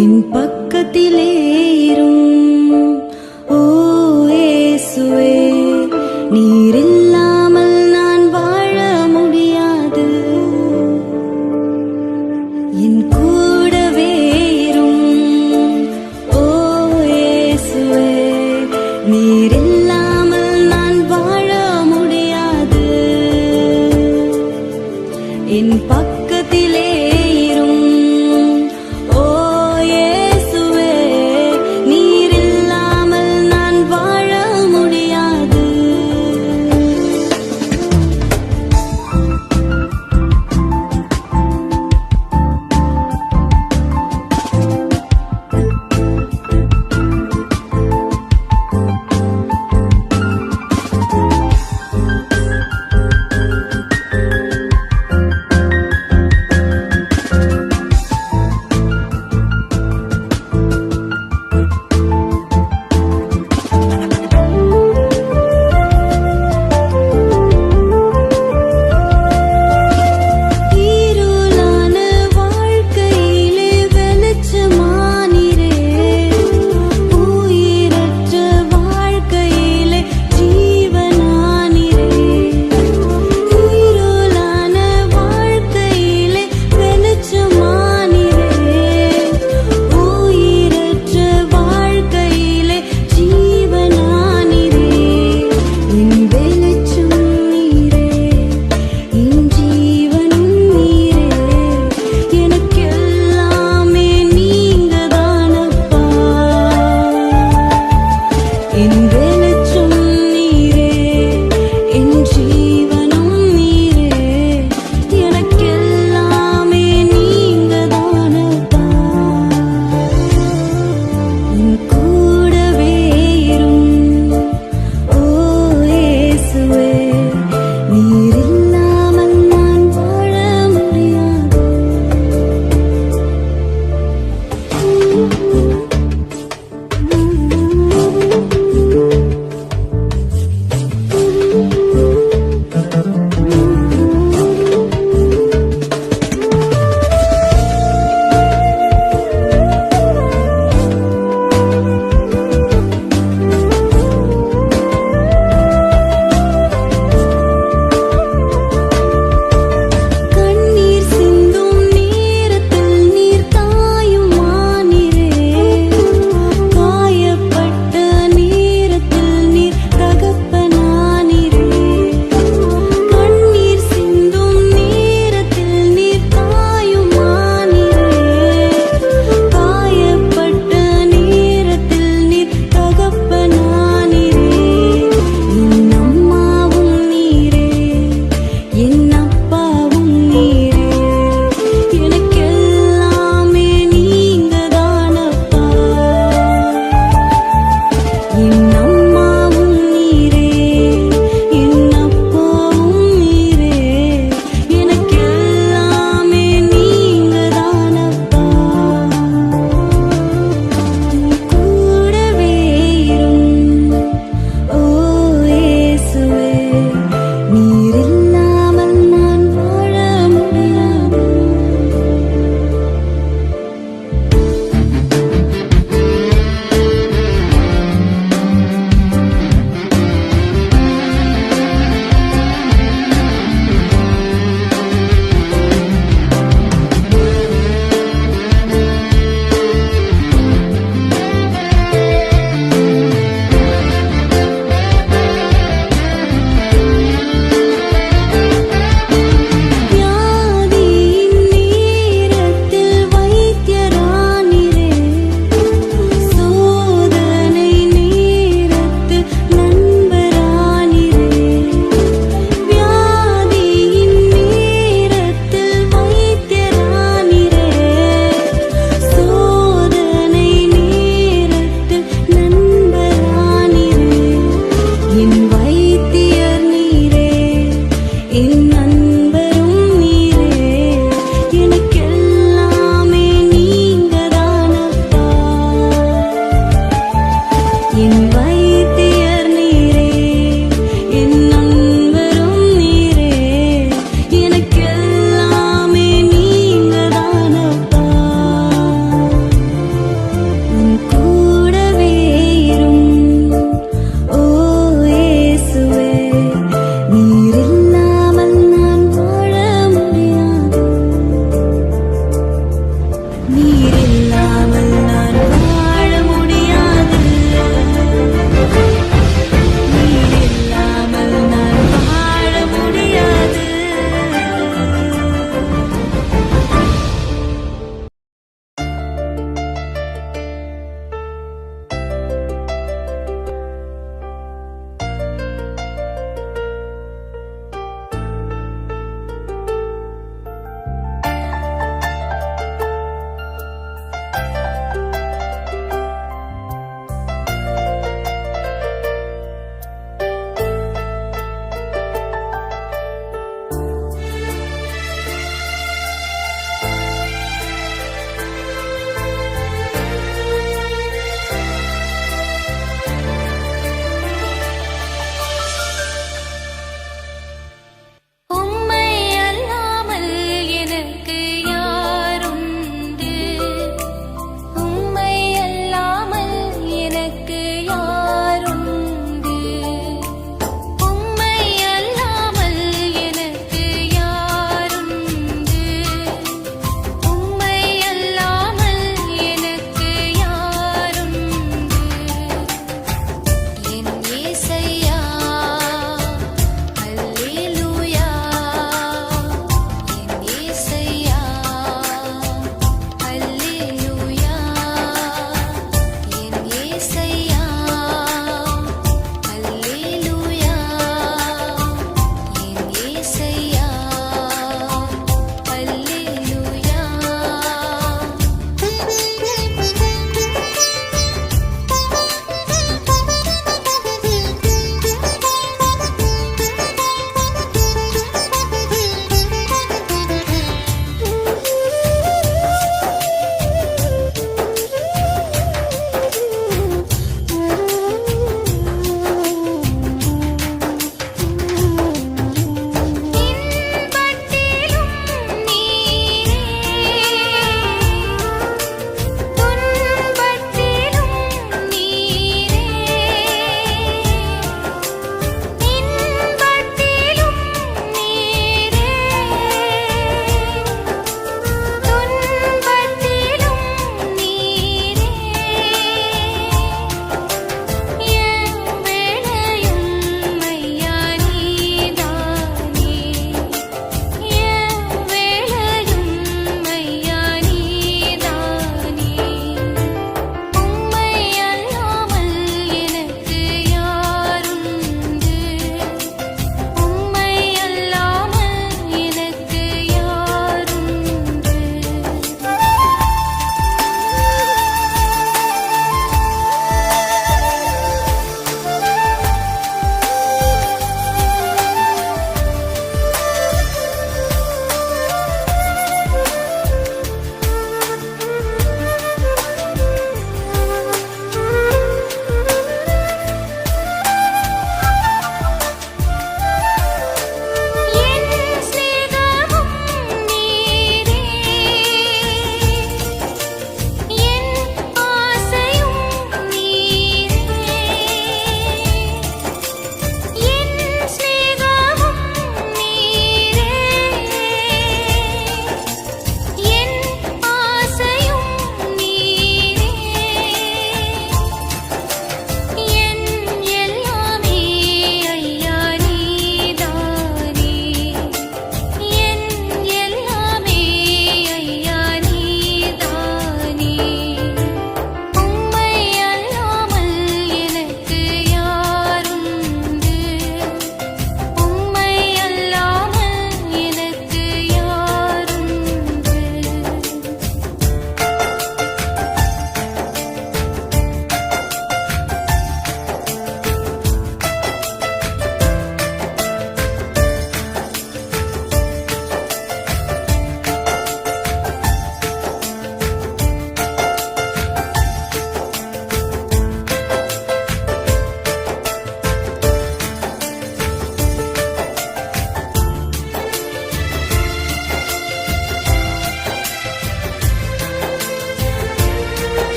என் பக்கத்திலே இரும். ஓ இயேசுவே, நீர் இல்லாமல் நான் வாழ முடியாது. என் கூடவே இரும். ஓ இயேசுவே, நீர் இல்லாமல் நான் வாழ முடியாது. என் பக்கத்திலே இரும். ஓ இயேசுவே, நீர் இல்லாமல் நான் வாழ முடியாது.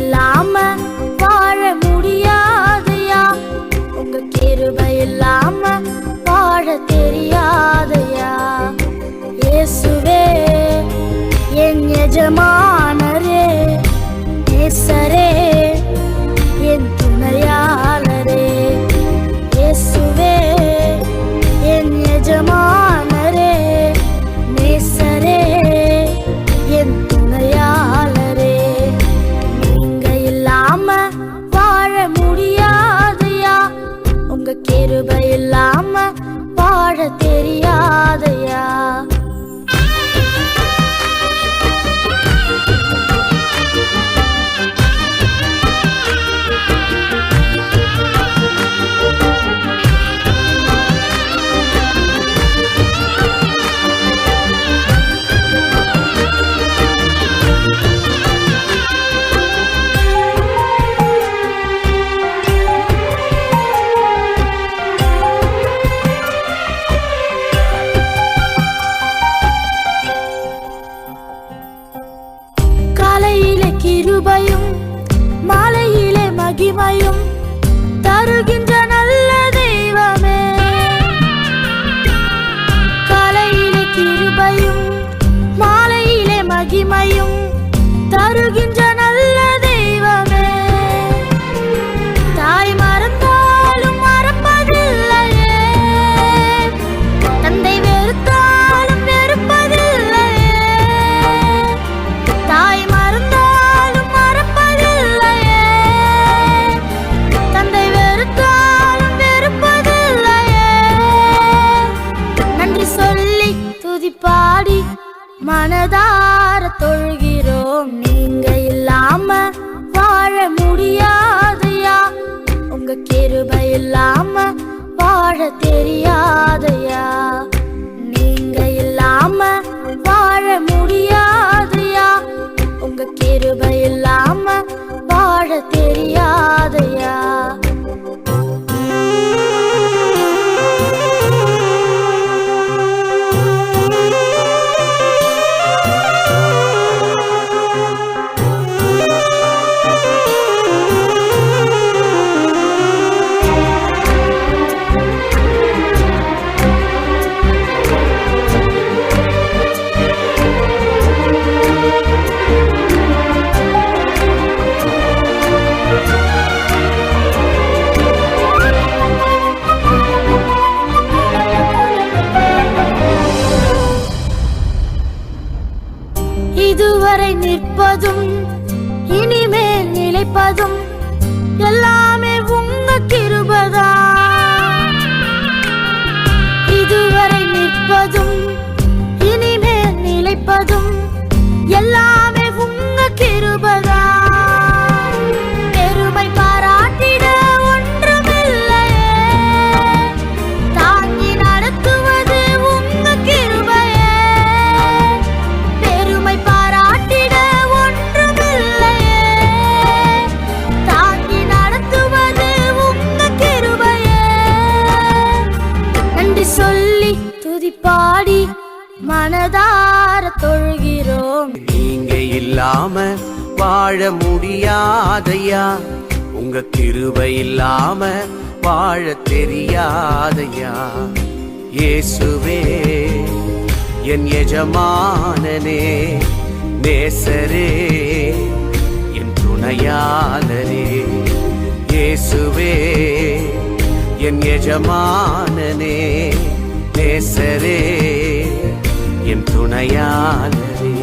இல்லாம வாழ முடியாதையா, உங்க கிருபை இல்லாம வாழ தெரியாதையா. இயேசுவே என் எஜமானரே, நேசரே என் துணையாளரே. இயேசுவே என் எஜமானரே, நேசரே என் துணையாளரே. நீங்க இல்லாம வாழ முடியாதையா, உங்க கிருபை இல்லாம வாழ தெரியாதையா. காலையிலே கிருபையும் மாலையிலே மகிமையும் தருகின்ற நல்ல தெய்வமே. காலையிலே கிருபையும் மாலையிலே மகிமையும் தருகின்ற நல்ல தெய்வமே. தாய் மறந்தாலும் மறப்பதில்லையே, தந்தை வெறுத்தாலும் வெறுப்பதில்லையே. தாய் மறந்தாலும் மறப்பதில்லையே, தந்தை வெறுத்தாலும் வெறுப்பதில்லையே. நன்றி சொல்லி துதிப்பாடி மனதார தொழுகிறோம். நீங்க இல்லாம வாழ முடியாதையா, உங்க கிருபை இல்லாம வாழ தெரியாதையா. நீங்க இல்லாம வாழ முடியாதையா, உங்க கிருபை இல்லாம வாழ தெரியாதையா. இதுவரை நிற்பதும் இனிமேல் நிலைப்பதும் எல்லாமே உங்க கிருபைதான். இதுவரை நிற்பதும் இனிமேல் நிலைப்பதும் எல்லாமே உங்க கிருபைதான். பெருமை பாராட்டிட ஒன்றுமில்லையே, தாங்கி நடத்துவது உங்க கிருபையே. பெருமை பாராட்டிட ஒன்றுமில்லையே, தாங்கி நடத்துவது உங்க கிருபையே. நன்றி சொல்லி துதிப்பாடி மனதார தொழுகிறோம். நீங்க இல்லாம வாழ முடியாதையா, உங்க கிருபை இல்லாம வாழ தெரியாதையா. இயேசுவே என் எஜமானனே, நேசரே என் துணையாளரே. இயேசுவே என் எஜமானனே, நேசரே என் துணையாளரே.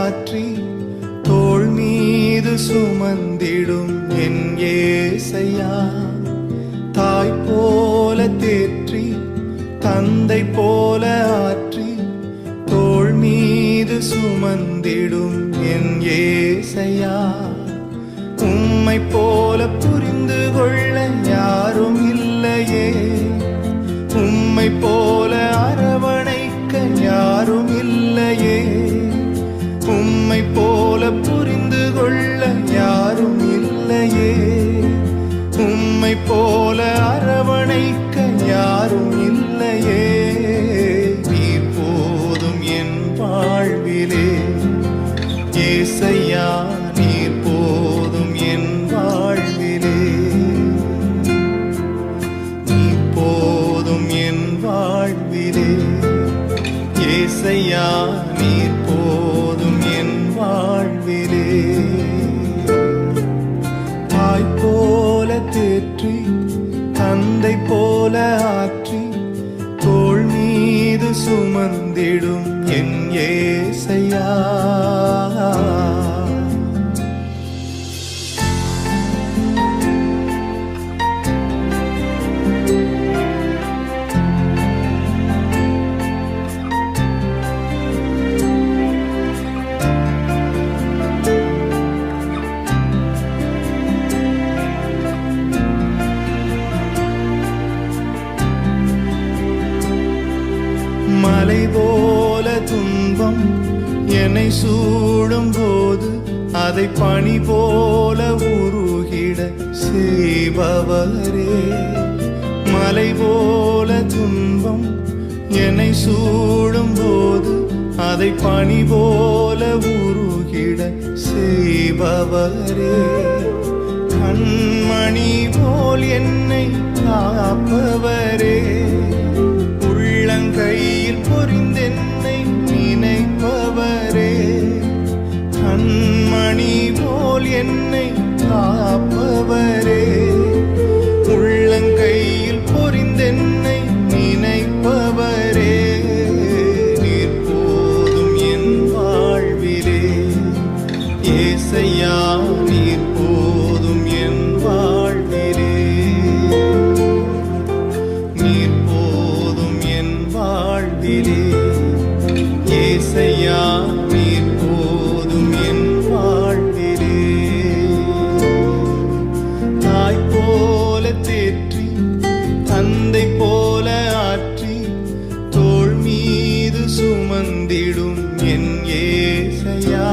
ஆற்றி தோள் மீது சுமந்திடும் என் ஏசையா. தாய் போல தேற்றி தந்தை போல ஆற்றி தோள் மீது சுமந்திடும் என் ஏசையா. உம்மை போல புரிந்து கொள்ள யாரும் இல்லையே, உம்மை போல அரவணைக்க யாரும் இல்லையே, உம்மை போல புரிந்து கொள்ள யாரும் இல்லையே, உம்மை போல அரவணைக்க யாரும் இல்லையே. நீர் போதும் என் வாழ்விலே ஏசையா, நீர் போதும் என் வாழ்விலே. நீர் போதும் என் வாழ்விலே ஏசையா, நீர் போதும் என் வாழ்விலே. தாய் போல தேற்றி தந்தை போல ஆற்றி தோள் மீது சுமந்திடும் என் ஏசையா. மலை போல துன்பம் என்னை சூடும் போது அதை பனி போல உருகிட செய்பவரே. மலை போல துன்பம் என்னை சூடும் போது அதை பனி போல உருகிட செய்பவரே. கண்மணி போல் என்னை காப்பவரே, உள்ளங்கையில் பொறிந்தென்னை நினைப்பவரே. கண்மணி போல் என்னை காப்பவரே, உள்ளங்கையில் பொறிந்தென்னை நினைப்பவரே. நீர் போதும் என் வாழ்விலே ஏசையா, நீர் போதும் என் வாழ்விலே. நீர் போதும் என் வாழ்விலே ஏசையா, நீர் போதும் என் வாழ்விலே. தாய் போல தேற்றி தந்தை போல ஆற்றி தோள் மீது சுமந்திடும் என் ஏசையா.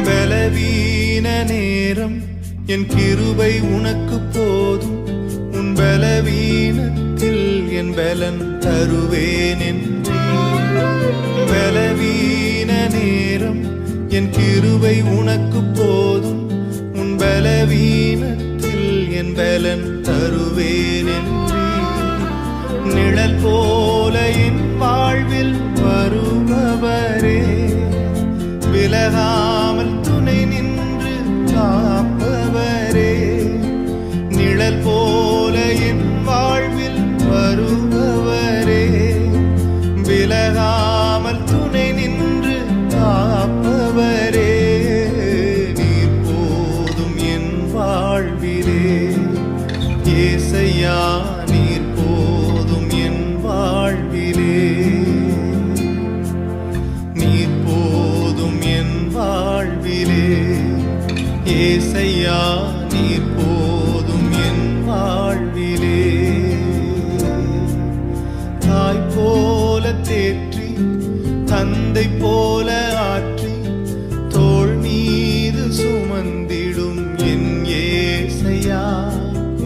பலவீன நேரம் என் கிருபை உனக்கு போதும், உன் பலவீனத்தில் என் பலன் தருவேன் என்றீர். பலவீன நேரம் என் கிருபை உனக்கு போதும், உன் பலவீனத்தில் என் பலன் தருவேன் என்றீர். நிழல் போல என் வாழ்வில் வருபவரே, விலகாமல் துணை நின்று காப்பவரே. நிழல் போல என் வாழ்வில் வருபவரே, விலகாமல் துணை நின்று காப்பவரே. நீர் போதும் என் வாழ்விலே ஏசையா, நீர் போதும் என் வாழ்விலே. நீர் போதும் என் வாழ்விலே ஏசையா, நீர் போதும் என் வாழ்விலே. தாய் போல தேற்றி தந்தை போல ஆற்றி தோள் மீது சுமந்திடும் என் ஏசையா.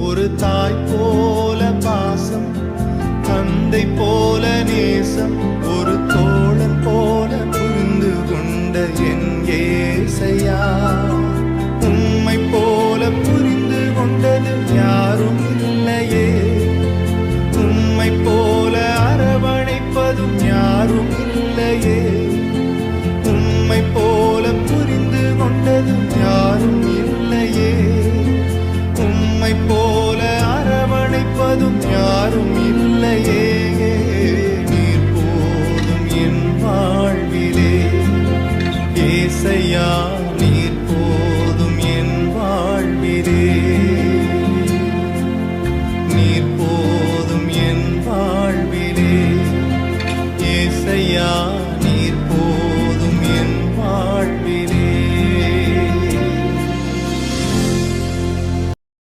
ஒரு தாய் போல பாசம், தந்தை போல நேசம், ஒரு தோழன் போல புரிந்து கொண்ட என் ஏசையா.